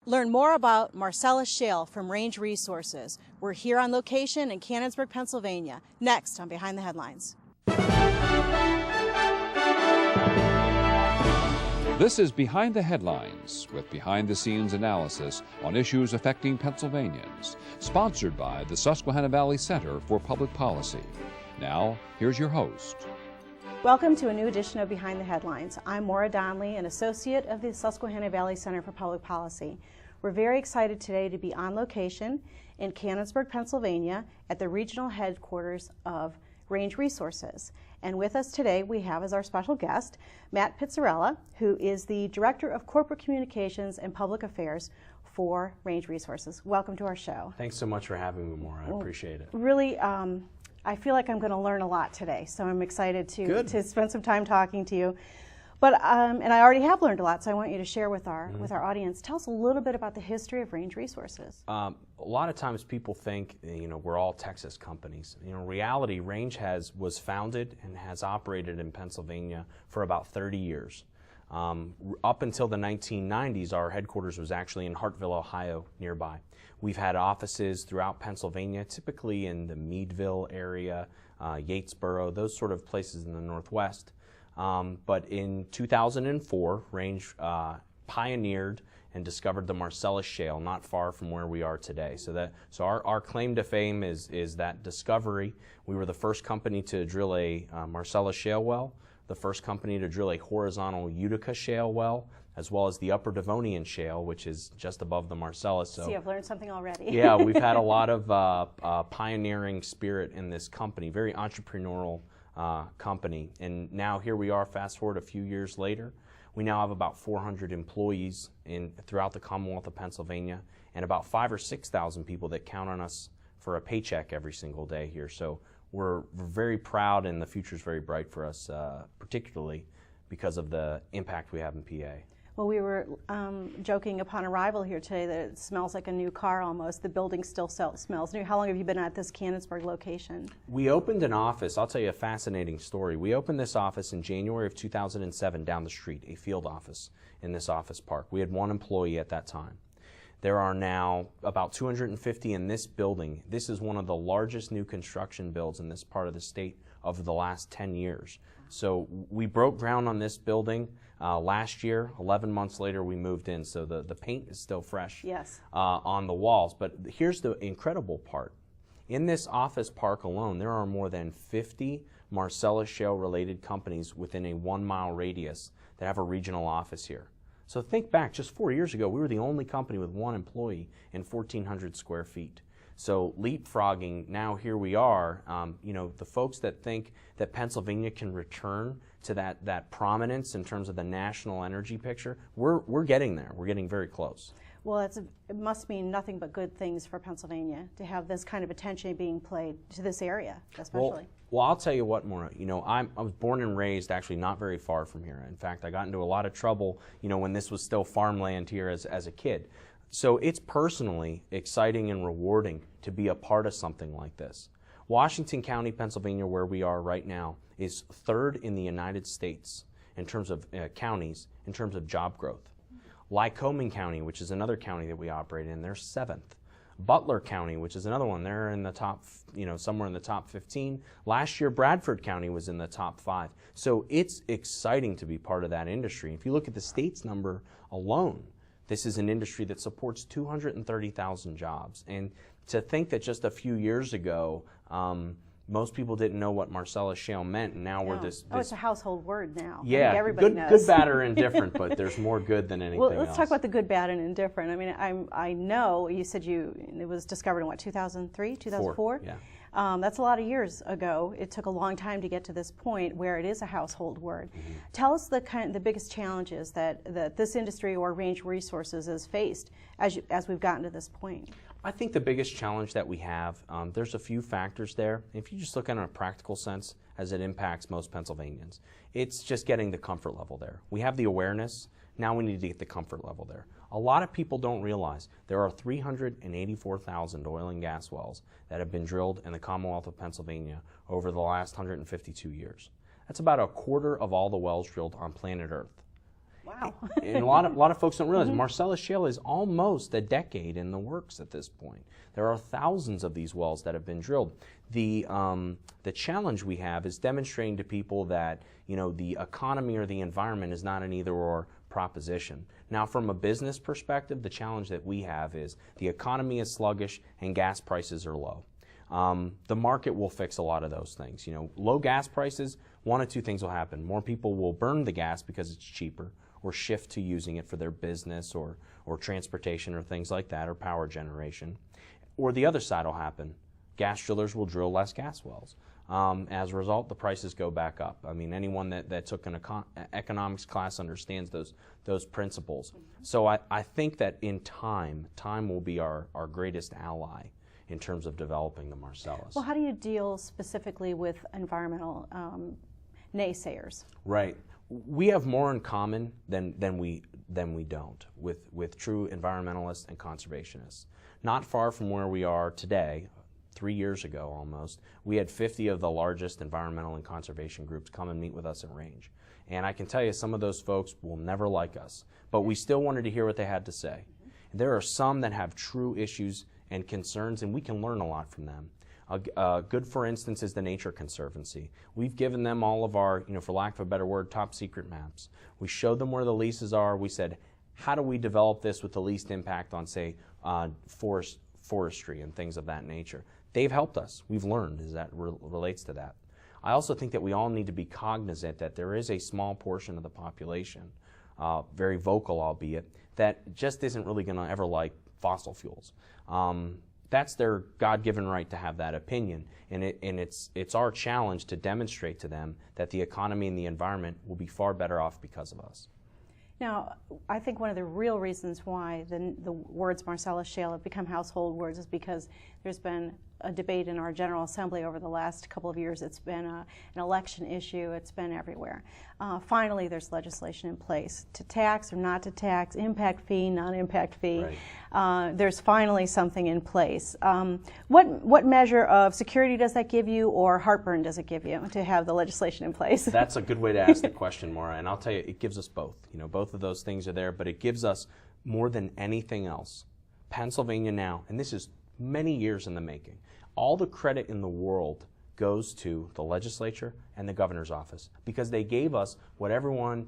Learn more about marcellus shale from Range Resources. We're here on location in Canonsburg, Pennsylvania. Next on Behind the Headlines. This is Behind the Headlines, with behind-the-scenes analysis on issues affecting Pennsylvanians, sponsored by the Susquehanna Valley Center for Public Policy. Now, here's your host. Welcome to a new edition of Behind the Headlines. I'm Maura Donnelly, an associate of the Susquehanna Valley Center for Public Policy. We're very excited today to be on location in Canonsburg, Pennsylvania, at the regional headquarters of Range Resources. And with us today we have as our special guest Matt Pitzarella, who is the Director of Corporate Communications and Public Affairs for Range Resources. Welcome to our show. Thanks so much for having me, Maura. I appreciate it. Really, I feel like I'm going to learn a lot today, so I'm excited to spend some time talking to you. But and I already have learned a lot, so I want you to share with our audience. Tell us a little bit about the history of Range Resources. A lot of times people think, we're all Texas companies. In reality, Range was founded and has operated in Pennsylvania for about 30 years. Up until the 1990s, our headquarters was actually in Hartville, Ohio, nearby. We've had offices throughout Pennsylvania, typically in the Meadville area, Yatesboro, those sort of places in the Northwest. But in 2004, Range pioneered and discovered the Marcellus shale not far from where we are today. So our claim to fame is that discovery. We were the first company to drill a Marcellus shale well, the first company to drill a horizontal Utica shale well, as well as the Upper Devonian shale, which is just above the Marcellus. So, see, I've learned something already. Yeah, we've had a lot of pioneering spirit in this company, very entrepreneurial company. And now here we are, fast forward a few years later. We now have about 400 employees throughout the Commonwealth of Pennsylvania, and about 5,000 or 6,000 people that count on us for a paycheck every single day here. So we're very proud, and the future's very bright for us, particularly because of the impact we have in PA. Well, we were joking upon arrival here today that it smells like a new car almost. The building still smells new. How long have you been at this Canonsburg location? We opened an office. I'll tell you a fascinating story. We opened this office in January of 2007 down the street, a field office in this office park. We had one employee at that time. There are now about 250 in this building. This is one of the largest new construction builds in this part of the state over the last 10 years. So we broke ground on this building last year. 11 months later, we moved in. So the paint is still fresh on the walls. But here's the incredible part. In this office park alone, there are more than 50 Marcellus shale-related companies within a 1-mile radius that have a regional office here. So think back, just 4 years ago, we were the only company with one employee in 1,400 square feet. So leapfrogging, now here we are. The folks that think that Pennsylvania can return to that prominence in terms of the national energy picture, we're getting there. We're getting very close. Well, it must mean nothing but good things for Pennsylvania to have this kind of attention being paid to this area, especially. Well, I'll tell you what, Maura. I was born and raised actually not very far from here. In fact, I got into a lot of trouble, when this was still farmland here as a kid. So it's personally exciting and rewarding to be a part of something like this. Washington County, Pennsylvania, where we are right now, is third in the United States in terms of counties, in terms of job growth. Lycoming County, which is another county that we operate in, they're 7th. Butler County, which is another one, they're in the top, somewhere in the top 15. Last year, Bradford County was in the top 5. So it's exciting to be part of that industry. If you look at the state's number alone, this is an industry that supports 230,000 jobs. And to think that just a few years ago, most people didn't know what Marcellus shale meant, and now we're this. Oh, it's a household word now. Yeah, everybody knows. Good, bad, or indifferent, but there's more good than anything else. Well, let's talk about the good, bad, and indifferent. I mean, I know you said it was discovered in what, 2003, 2004? Yeah. That's a lot of years ago. It took a long time to get to this point where it is a household word. Mm-hmm. Tell us the biggest challenges that this industry or Range Resources has faced as we've gotten to this point. I think the biggest challenge that we have, there's a few factors there. If you just look at it in a practical sense as it impacts most Pennsylvanians, it's just getting the comfort level there. We have the awareness. Now we need to get the comfort level there. A lot of people don't realize there are 384,000 oil and gas wells that have been drilled in the Commonwealth of Pennsylvania over the last 152 years. That's about a quarter of all the wells drilled on planet Earth. Wow. And a lot of folks don't realize Marcellus shale is almost a decade in the works at this point. There are thousands of these wells that have been drilled. The challenge we have is demonstrating to people that, you know, the economy or the environment is not an either-or proposition. Now, from a business perspective, the challenge that we have is the economy is sluggish and gas prices are low. The market will fix a lot of those things. You know, low gas prices, one of two things will happen. More people will burn the gas because it's cheaper, or shift to using it for their business or transportation or things like that, or power generation. Or the other side will happen. Gas drillers will drill less gas wells. As a result, the prices go back up. I mean, anyone that took an economics class understands those principles. So I think that in time will be our greatest ally in terms of developing the Marcellus. Well, how do you deal specifically with environmental naysayers? Right. We have more in common than we don't with true environmentalists and conservationists. Not far from where we are today, 3 years ago almost, we had 50 of the largest environmental and conservation groups come and meet with us at Range. And I can tell you some of those folks will never like us, but we still wanted to hear what they had to say. And there are some that have true issues and concerns, and we can learn a lot from them. Good, for instance, is the Nature Conservancy. We've given them all of our, you know, for lack of a better word, top secret maps. We showed them where the leases are. We said, how do we develop this with the least impact on, say, forestry and things of that nature? They've helped us. We've learned as that relates to that. I also think that we all need to be cognizant that there is a small portion of the population, very vocal albeit, that just isn't really going to ever like fossil fuels. That's their God-given right to have that opinion, and it's our challenge to demonstrate to them that the economy and the environment will be far better off because of us. Now, I think one of the real reasons why the words Marcellus shale have become household words is because there's been a debate in our General Assembly over the last couple of years. It's been an election issue. It's been everywhere. Finally, there's legislation in place to tax or not to tax, impact fee, non-impact fee. Right. There's finally something in place. What measure of security does that give you, or heartburn does it give you to have the legislation in place? That's a good way to ask the question, Maura, and I'll tell you, it gives us both. You know, both of those things are there, but it gives us more than anything else. Pennsylvania now, and this is many years in the making, all the credit in the world goes to the legislature and the governor's office because they gave us what everyone,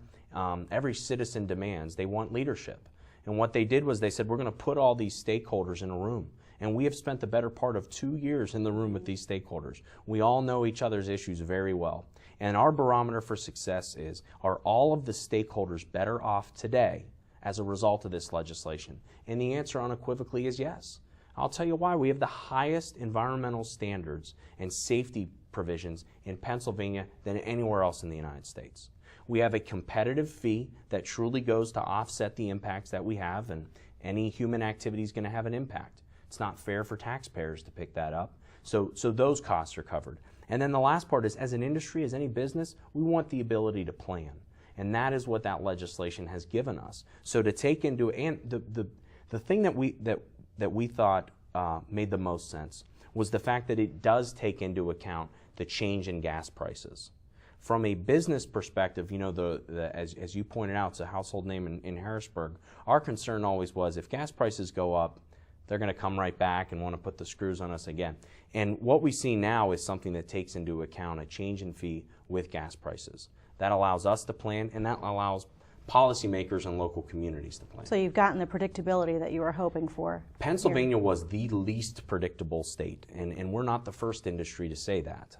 every citizen demands. They want leadership. And what they did was they said, we're going to put all these stakeholders in a room. And we have spent the better part of 2 years in the room with these stakeholders. We all know each other's issues very well. And our barometer for success is, are all of the stakeholders better off today as a result of this legislation? And the answer unequivocally is yes. I'll tell you why. We have the highest environmental standards and safety provisions in Pennsylvania than anywhere else in the United States. We have a competitive fee that truly goes to offset the impacts that we have, and any human activity is going to have an impact. It's not fair for taxpayers to pick that up. So those costs are covered. And then the last part is, as an industry, as any business, we want the ability to plan. And that is what that legislation has given us. So to take into, and the thing that we thought made the most sense was the fact that it does take into account the change in gas prices. From a business perspective, you know, as you pointed out, it's a household name in Harrisburg. Our concern always was, if gas prices go up, they're going to come right back and want to put the screws on us again. And what we see now is something that takes into account a change in fee with gas prices. That allows us to plan, and that allows policymakers and local communities to plan. So you've gotten the predictability that you were hoping for. Pennsylvania was the least predictable state, and we're not the first industry to say that.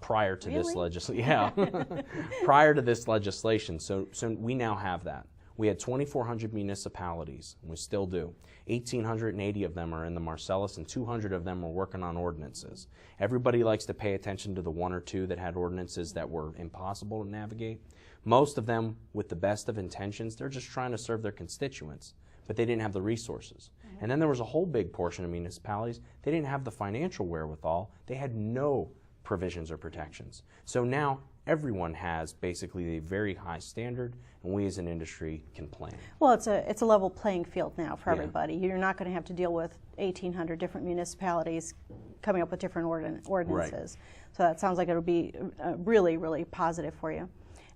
Prior to this legislation, prior to this legislation, so we now have that. We had 2,400 municipalities, and we still do. 1,880 of them are in the Marcellus, and 200 of them are working on ordinances. Everybody likes to pay attention to the one or two that had ordinances that were impossible to navigate. Most of them, with the best of intentions, they're just trying to serve their constituents, but they didn't have the resources. Mm-hmm. And then there was a whole big portion of municipalities, they didn't have the financial wherewithal. They had no provisions or protections. So now everyone has basically a very high standard, and we as an industry can plan. Well, it's a level playing field now for everybody. You're not going to have to deal with 1,800 different municipalities coming up with different ordinances. Right. So that sounds like it'll be really, really positive for you.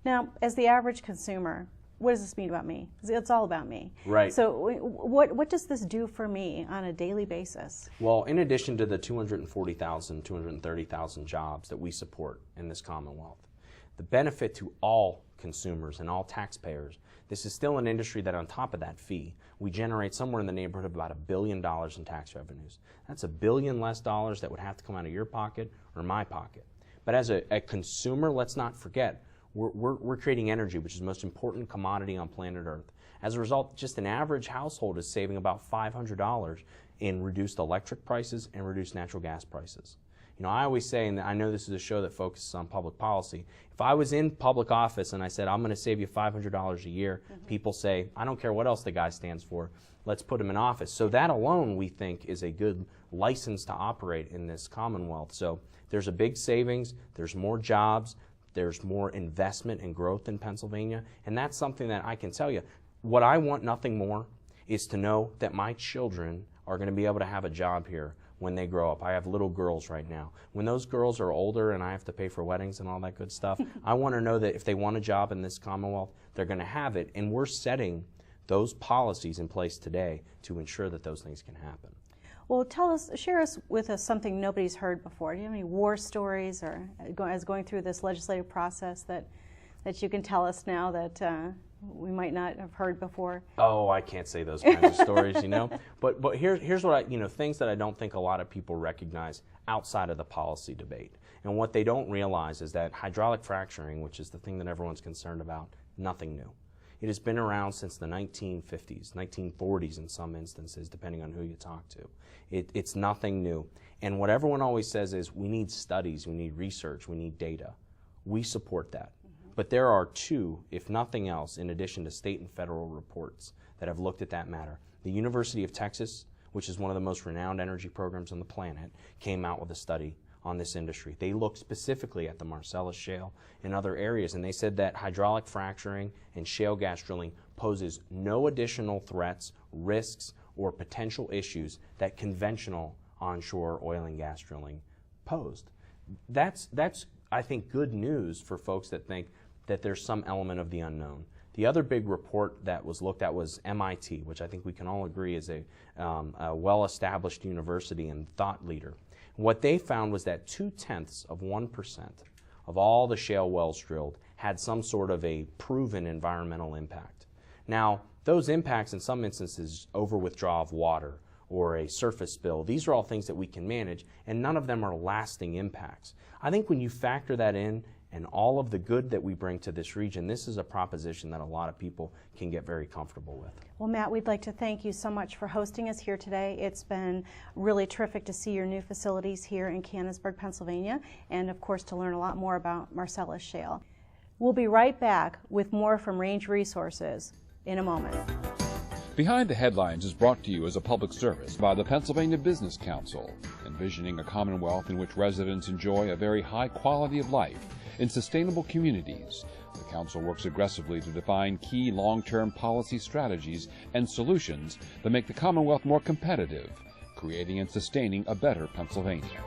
Now, as the average consumer, what does this mean about me? It's all about me. Right. So what does this do for me on a daily basis? Well, in addition to the 240,000, 230,000 jobs that we support in this Commonwealth, the benefit to all consumers and all taxpayers, this is still an industry that on top of that fee, we generate somewhere in the neighborhood of about $1 billion in tax revenues. That's $1 billion less dollars that would have to come out of your pocket or my pocket. But as a consumer, let's not forget, we're creating energy, which is the most important commodity on planet Earth. As a result, just an average household is saving about $500 in reduced electric prices and reduced natural gas prices. You know, I always say, and I know this is a show that focuses on public policy, if I was in public office and I said, I'm going to save you $500 a year, people say, I don't care what else the guy stands for, let's put him in office. So that alone, we think, is a good license to operate in this Commonwealth. So there's a big savings, there's more jobs, there's more investment and growth in Pennsylvania, and that's something that I can tell you. What I want nothing more is to know that my children are going to be able to have a job here when they grow up. I have little girls right now. When those girls are older and I have to pay for weddings and all that good stuff, I want to know that if they want a job in this Commonwealth, they're going to have it, and we're setting those policies in place today to ensure that those things can happen. Well, share with us something nobody's heard before. Do you have any war stories or as going through this legislative process that you can tell us now that we might not have heard before? Oh, I can't say those kinds of stories, you know. But here's what things that I don't think a lot of people recognize outside of the policy debate. And what they don't realize is that hydraulic fracturing, which is the thing that everyone's concerned about, nothing new. It has been around since the 1950s, 1940s in some instances, depending on who you talk to. It's nothing new. And what everyone always says is, we need studies, we need research, we need data. We support that. But there are two, if nothing else, in addition to state and federal reports that have looked at that matter. The University of Texas, which is one of the most renowned energy programs on the planet, came out with a study on this industry. They looked specifically at the Marcellus shale and other areas, and they said that hydraulic fracturing and shale gas drilling poses no additional threats, risks, or potential issues that conventional onshore oil and gas drilling posed. That's I think, good news for folks that think that there's some element of the unknown. The other big report that was looked at was MIT, which I think we can all agree is a well-established university and thought leader. What they found was that 0.2% of all the shale wells drilled had some sort of a proven environmental impact. Now, those impacts in some instances, over withdrawal of water or a surface spill, these are all things that we can manage, and none of them are lasting impacts. I think when you factor that in and all of the good that we bring to this region, this is a proposition that a lot of people can get very comfortable with. Well, Matt, we'd like to thank you so much for hosting us here today. It's been really terrific to see your new facilities here in Canonsburg, Pennsylvania, and of course to learn a lot more about Marcellus shale. We'll be right back with more from Range Resources in a moment. Behind the Headlines is brought to you as a public service by the Pennsylvania Business Council, envisioning a commonwealth in which residents enjoy a very high quality of life in sustainable communities. The Council works aggressively to define key long-term policy strategies and solutions that make the Commonwealth more competitive, creating and sustaining a better Pennsylvania.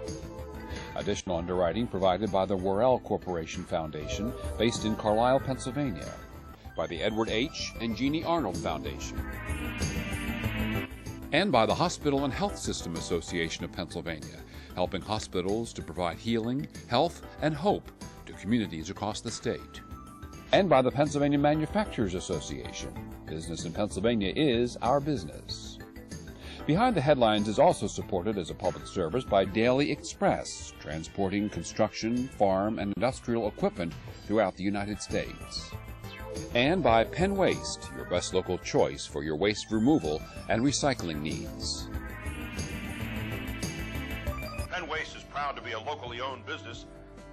Additional underwriting provided by the Worrell Corporation Foundation, based in Carlisle, Pennsylvania, by the Edward H. and Jeannie Arnold Foundation, and by the Hospital and Health System Association of Pennsylvania, helping hospitals to provide healing, health, and hope to communities across the state. And by the Pennsylvania Manufacturers Association. Business in Pennsylvania is our business. Behind the Headlines is also supported as a public service by Daily Express, transporting construction, farm, and industrial equipment throughout the United States. And by Penn Waste, your best local choice for your waste removal and recycling needs. Penn Waste is proud to be a locally owned business.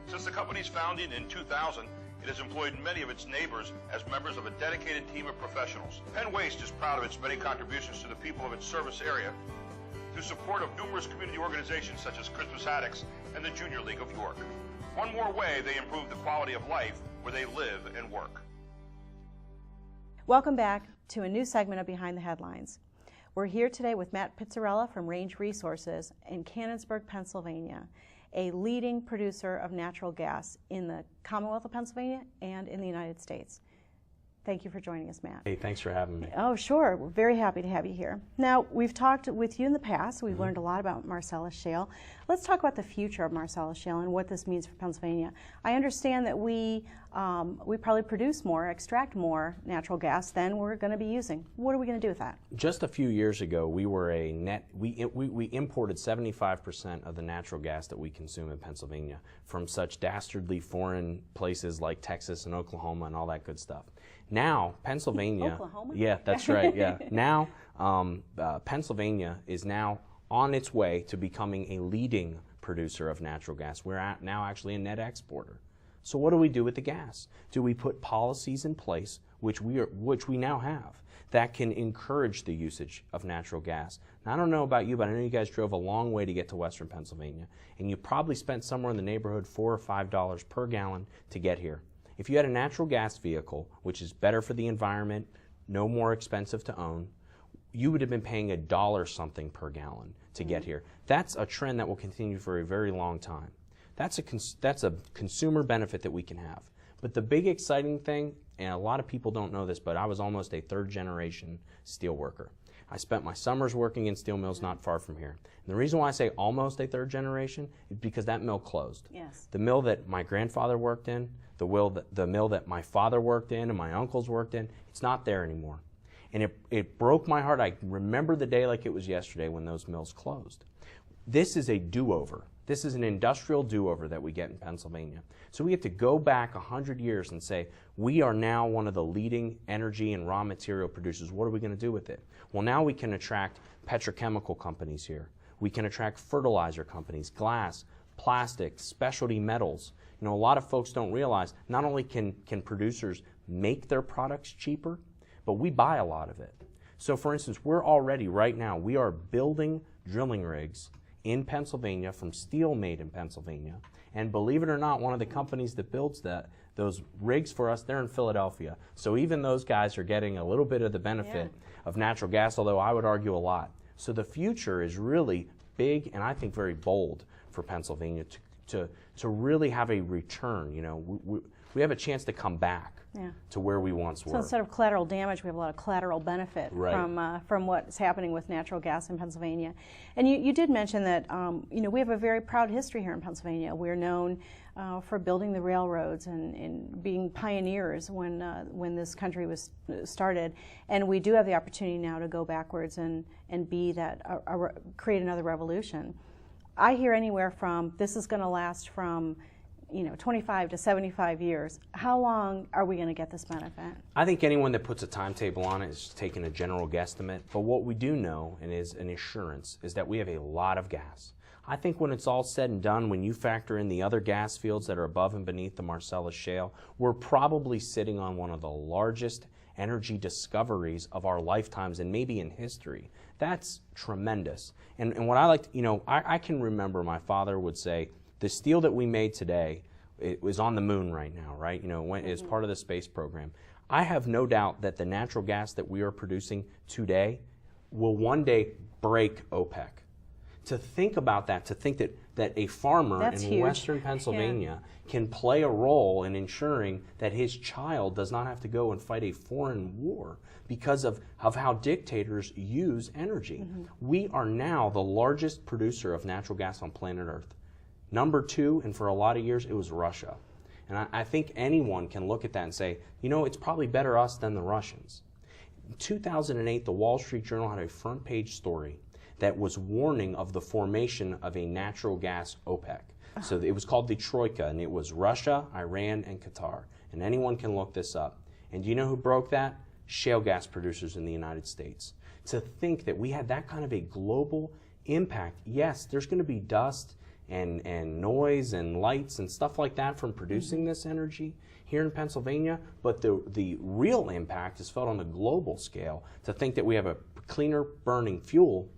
Since the company's founding in 2000, it has employed many of its neighbors as members of a dedicated team of professionals. Penn Waste is proud of its many contributions to the people of its service area through support of numerous community organizations such as Christmas Addicts and the Junior League of York. One more way they improve the quality of life where they live and work. Welcome back to a new segment of Behind the Headlines. We're here today with Matt Pitzarella from Range Resources in Canonsburg, Pennsylvania, a leading producer of natural gas in the Commonwealth of Pennsylvania and in the United States. Thank you for joining us, Matt. Hey, thanks for having me. Oh, sure. We're very happy to have you here. Now, we've talked with you in the past. We've learned a lot about marcellus shale. Let's talk about the future of marcellus shale and what this means for Pennsylvania. I understand that we probably produce more, extract more natural gas than we're going to be using. What are we going to do with that? Just a few years ago, we were we imported 75% of the natural gas that we consume in Pennsylvania from such dastardly foreign places like Texas and Oklahoma and all that good stuff. Now, Pennsylvania... Oklahoma? Yeah, that's right, yeah. Now, Pennsylvania is now on its way to becoming a leading producer of natural gas. We're now actually a net exporter. So what do we do with the gas? Do we put policies in place, which we now have, that can encourage the usage of natural gas? Now, I don't know about you, but I know you guys drove a long way to get to Western Pennsylvania, and you probably spent somewhere in the neighborhood $4 or $5 per gallon to get here. If you had a natural gas vehicle, which is better for the environment, no more expensive to own, you would have been paying $1 something per gallon to get here. That's a trend that will continue for a very long time. That's a consumer benefit that we can have. But the big exciting thing, and a lot of people don't know this, but I was almost a third-generation steel worker. I spent my summers working in steel mills not far from here. And the reason why I say almost a third generation is because that mill closed. Yes. The mill that my grandfather worked in, the mill that my father worked in and my uncles worked in, it's not there anymore. And it broke my heart. I remember the day like it was yesterday when those mills closed. This is a do-over. This is an industrial do-over that we get in Pennsylvania. So we have to go back 100 years and say, we are now one of the leading energy and raw material producers. What are we going to do with it? Well, now we can attract petrochemical companies here. We can attract fertilizer companies, glass, plastic, specialty metals. You know, a lot of folks don't realize not only can producers make their products cheaper, but we buy a lot of it. So for instance, we're already right now, we are building drilling rigs in Pennsylvania from steel made in Pennsylvania. And believe it or not, one of the companies that builds those rigs for us, they're in Philadelphia. So even those guys are getting a little bit of the benefit of natural gas, although I would argue a lot. So the future is really big and I think very bold for Pennsylvania to really have a return. You know, we have a chance to come back to where we once were. So instead of collateral damage, we have a lot of collateral benefit from what's happening with natural gas in Pennsylvania. And you did mention that you know, we have a very proud history here in Pennsylvania. We're known for building the railroads and being pioneers when this country was started. And we do have the opportunity now to go backwards and be that create another revolution. I hear anywhere from this is going to last from 25 to 75 years. How long are we going to get this benefit? I think anyone that puts a timetable on it is taking a general guesstimate. But what we do know, and is an assurance, is that we have a lot of gas. I think when it's all said and done, when you factor in the other gas fields that are above and beneath the Marcellus Shale, we're probably sitting on one of the largest energy discoveries of our lifetimes and maybe in history. That's tremendous. And what I like to, I can remember my father would say, the steel that we made today, it was on the moon right now, right? As part of the space program. I have no doubt that the natural gas that we are producing today will one day break OPEC. To think about that, to think that a farmer in Western Pennsylvania can play a role in ensuring that his child does not have to go and fight a foreign war because of how dictators use energy. We are now the largest producer of natural gas on planet Earth. Number two, and for a lot of years, it was Russia. And I think anyone can look at that and say, it's probably better us than the Russians. In 2008, the Wall Street Journal had a front page story that was warning of the formation of a natural gas OPEC. So it was called the Troika, and it was Russia, Iran, and Qatar. And anyone can look this up. And do you know who broke that? Shale gas producers in the United States. To think that we had that kind of a global impact, yes, there's going to be dust and noise and lights and stuff like that from producing this energy here in Pennsylvania, but the real impact is felt on the global scale. To think that we have a cleaner burning fuel,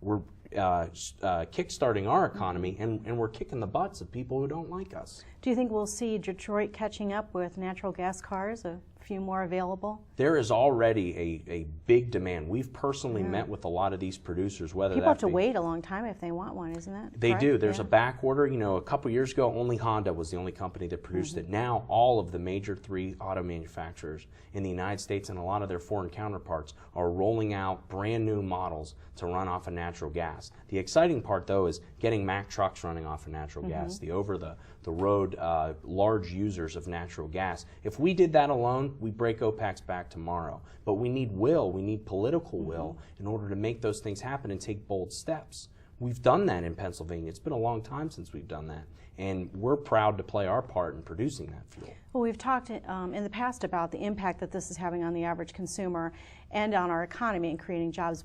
we're kickstarting our economy and we're kicking the butts of people who don't like us. Do you think we'll see Detroit catching up with natural gas cars a few more available? There is already a big demand. We've personally met with a lot of these producers, whether People that have to be, wait a long time if they want one, isn't that They correct? do. There's Yeah. a back order. You know, a couple years ago, only Honda was the only company that produced it. Now, all of the major 3 auto manufacturers in the United States and a lot of their foreign counterparts are rolling out brand new models to run off of natural gas. The exciting part, though, is getting Mack trucks running off of natural gas, the over-the-road large users of natural gas. If we did that alone, we'd break OPEC's back tomorrow. But we need will, we need political will in order to make those things happen and take bold steps. We've done that in Pennsylvania. It's been a long time since we've done that, and we're proud to play our part in producing that fuel. Well, we've talked in the past about the impact that this is having on the average consumer and on our economy and creating jobs,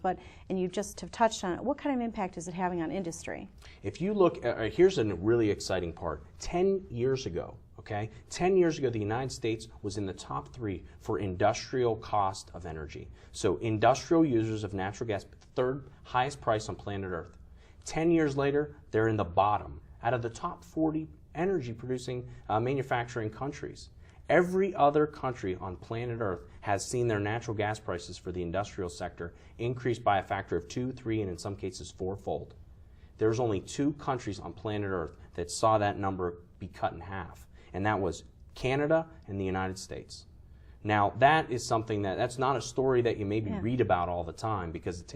and you just have touched on it. What kind of impact is it having on industry? If you look, here's a really exciting part. 10 years ago, okay, 10 years ago, the United States was in the top 3 for industrial cost of energy. So industrial users of natural gas, 3rd highest price on planet Earth. 10 years later, they're in the bottom out of the top 40 energy producing manufacturing countries. Every other country on planet Earth has seen their natural gas prices for the industrial sector increase by a factor of 2, 3, and in some cases 4-fold. There's only 2 countries on planet Earth that saw that number be cut in half, and that was Canada and the United States. Now, that is something that's not a story that you maybe read about all the time, because it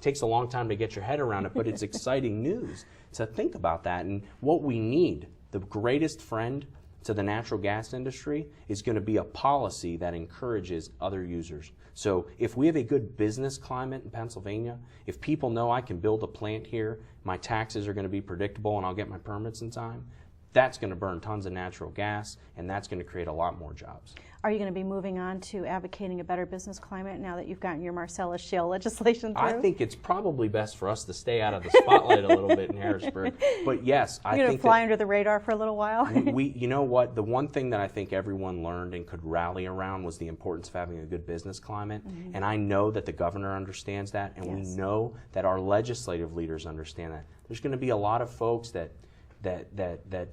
takes a long time to get your head around it, but it's exciting news to think about that. And what we need, the greatest friend to the natural gas industry, is going to be a policy that encourages other users. So if we have a good business climate in Pennsylvania, if people know I can build a plant here, my taxes are going to be predictable and I'll get my permits in time, that's going to burn tons of natural gas, and that's going to create a lot more jobs. Are you going to be moving on to advocating a better business climate now that you've gotten your Marcellus shale legislation through? I think it's probably best for us to stay out of the spotlight a little bit in Harrisburg. But yes, I think you're going to fly under the radar for a little while? You know what? The one thing that I think everyone learned and could rally around was the importance of having a good business climate. And I know that the governor understands that, and we know that our legislative leaders understand that. There's going to be a lot of folks that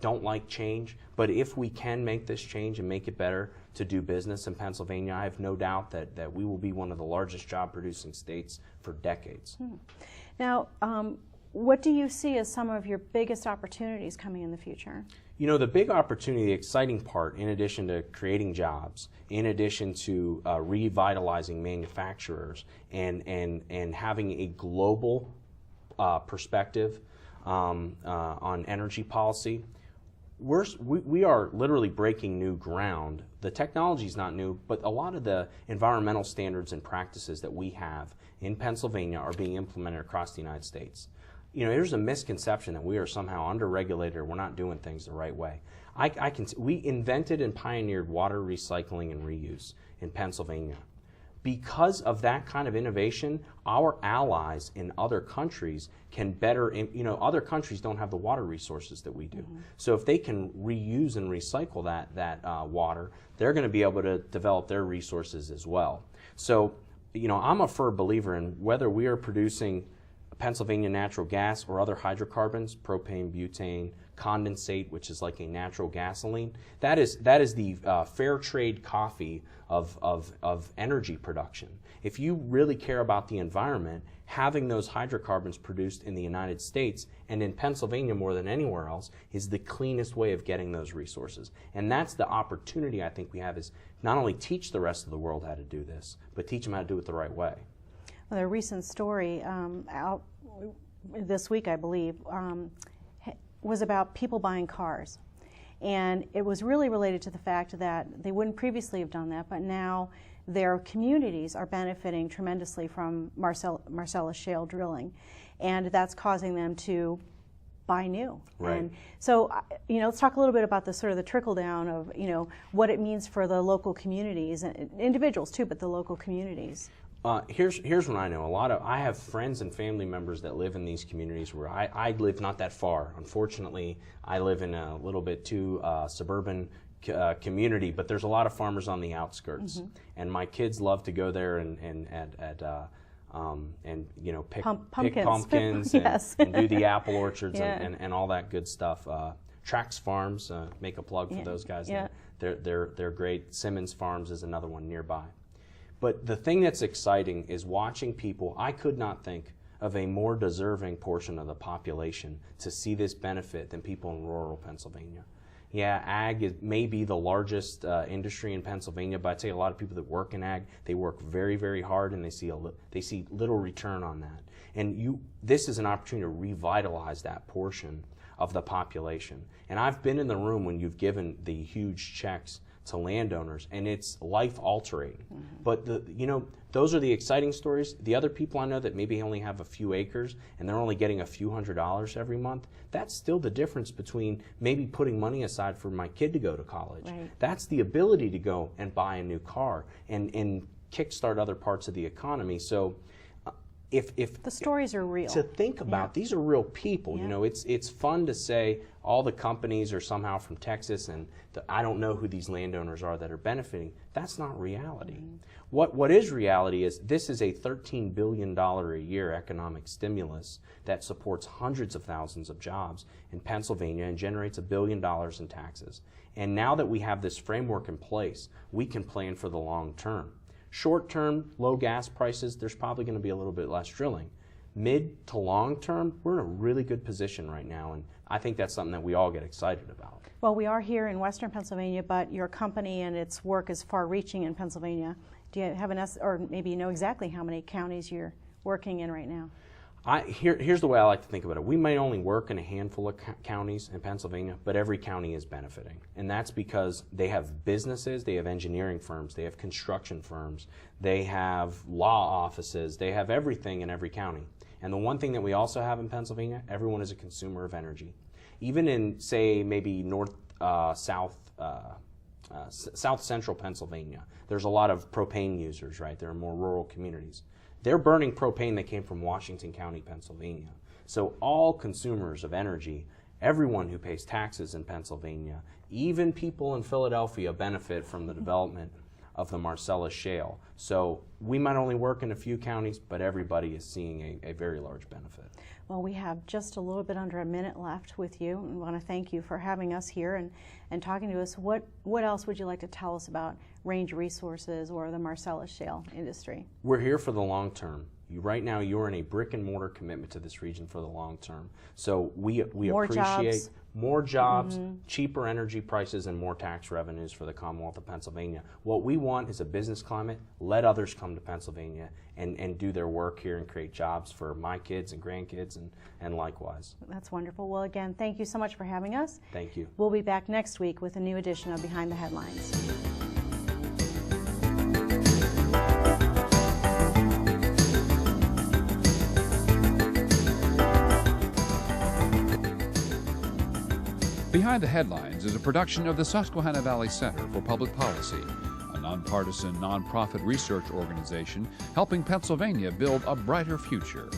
don't like change, but if we can make this change and make it better to do business in Pennsylvania, I have no doubt that we will be one of the largest job-producing states for decades. Now, what do you see as some of your biggest opportunities coming in the future? You know, the big opportunity, the exciting part, in addition to creating jobs, in addition to revitalizing manufacturers and having a global perspective on energy policy, we are literally breaking new ground. The technology is not new, but a lot of the environmental standards and practices that we have in Pennsylvania are being implemented across the United States. You know, there's a misconception that we are somehow under-regulated or we're not doing things the right way. We invented and pioneered water recycling and reuse in Pennsylvania. Because of that kind of innovation, our allies in other countries can better, you know, other countries don't have the water resources that we do. So if they can reuse and recycle that water, they're going to be able to develop their resources as well. So, you know, I'm a firm believer in whether we are producing Pennsylvania natural gas or other hydrocarbons, propane, butane, condensate, which is like a natural gasoline. That is the fair trade coffee of energy production. If you really care about the environment, having those hydrocarbons produced in the United States and in Pennsylvania more than anywhere else is the cleanest way of getting those resources. And that's the opportunity I think we have, is not only teach the rest of the world how to do this, but teach them how to do it the right way. Well, a recent story out this week, I believe, was about people buying cars. And it was really related to the fact that they wouldn't previously have done that, but now their communities are benefiting tremendously from Marcellus shale drilling. And that's causing them to buy new. Right. And so, you know, let's talk a little bit about the sort of the trickle down of, you know, what it means for the local communities, and individuals too, but the local communities. Here's what I know. I have friends and family members that live in these communities where I live not that far. Unfortunately, I live in a little bit too suburban community, but there's a lot of farmers on the outskirts, and my kids love to go there and you know pick pumpkins yes. and do the apple orchards Yeah. and all that good stuff. Trax Farms, make a plug for those guys. Yeah. They're great. Simmons Farms is another one nearby. But the thing that's exciting is watching people. I could not think of a more deserving portion of the population to see this benefit than people in rural Pennsylvania. Yeah, ag may be the largest industry in Pennsylvania, but I tell you, a lot of people that work in ag, they work very, very hard, and they see little return on that. And this is an opportunity to revitalize that portion of the population. And I've been in the room when you've given the huge checks to landowners, and it's life-altering. But those are the exciting stories. The other people I know that maybe only have a few acres and they're only getting a few $100s every month, that's still the difference between maybe putting money aside for my kid to go to college. Right. That's the ability to go and buy a new car and kickstart other parts of the economy. So if the stories are real. To think about, these are real people. Yeah. It's fun to say all the companies are somehow from Texas and I don't know who these landowners are that are benefiting. That's not reality. What is reality is this is a $13 billion a year economic stimulus that supports hundreds of thousands of jobs in Pennsylvania and generates $1 billion in taxes. And now that we have this framework in place, we can plan for the long term. Short term, low gas prices, there's probably going to be a little bit less drilling. Mid to long term, we're in a really good position right now, and I think that's something that we all get excited about. Well, we are here in Western Pennsylvania, but your company and its work is far-reaching in Pennsylvania. Do you have or maybe you know exactly how many counties you're working in right now? Here's the way I like to think about it. We may only work in a handful of counties in Pennsylvania, but every county is benefiting. And that's because they have businesses, they have engineering firms, they have construction firms, they have law offices, they have everything in every county. And the one thing that we also have in Pennsylvania, everyone is a consumer of energy. Even in, say, maybe south central Pennsylvania, there's a lot of propane users, right? There are more rural communities. They're burning propane that came from Washington County, Pennsylvania. So all consumers of energy, everyone who pays taxes in Pennsylvania, even people in Philadelphia benefit from the development of the Marcellus shale. So we might only work in a few counties, but everybody is seeing a very large benefit. Well, we have just a little bit under a minute left with you, and want to thank you for having us here and talking to us. What else would you like to tell us about Range Resources or the Marcellus shale industry? We're here for the long term. Right now, you're in a brick and mortar commitment to this region for the long term. So we more appreciate jobs. More jobs, cheaper energy prices, and more tax revenues for the Commonwealth of Pennsylvania. What we want is a business climate. Let others come to Pennsylvania and do their work here and create jobs for my kids and grandkids and likewise. That's wonderful. Well, again, thank you so much for having us. Thank you. We'll be back next week with a new edition of Behind the Headlines. Behind the Headlines is a production of the Susquehanna Valley Center for Public Policy, a nonpartisan, nonprofit research organization helping Pennsylvania build a brighter future.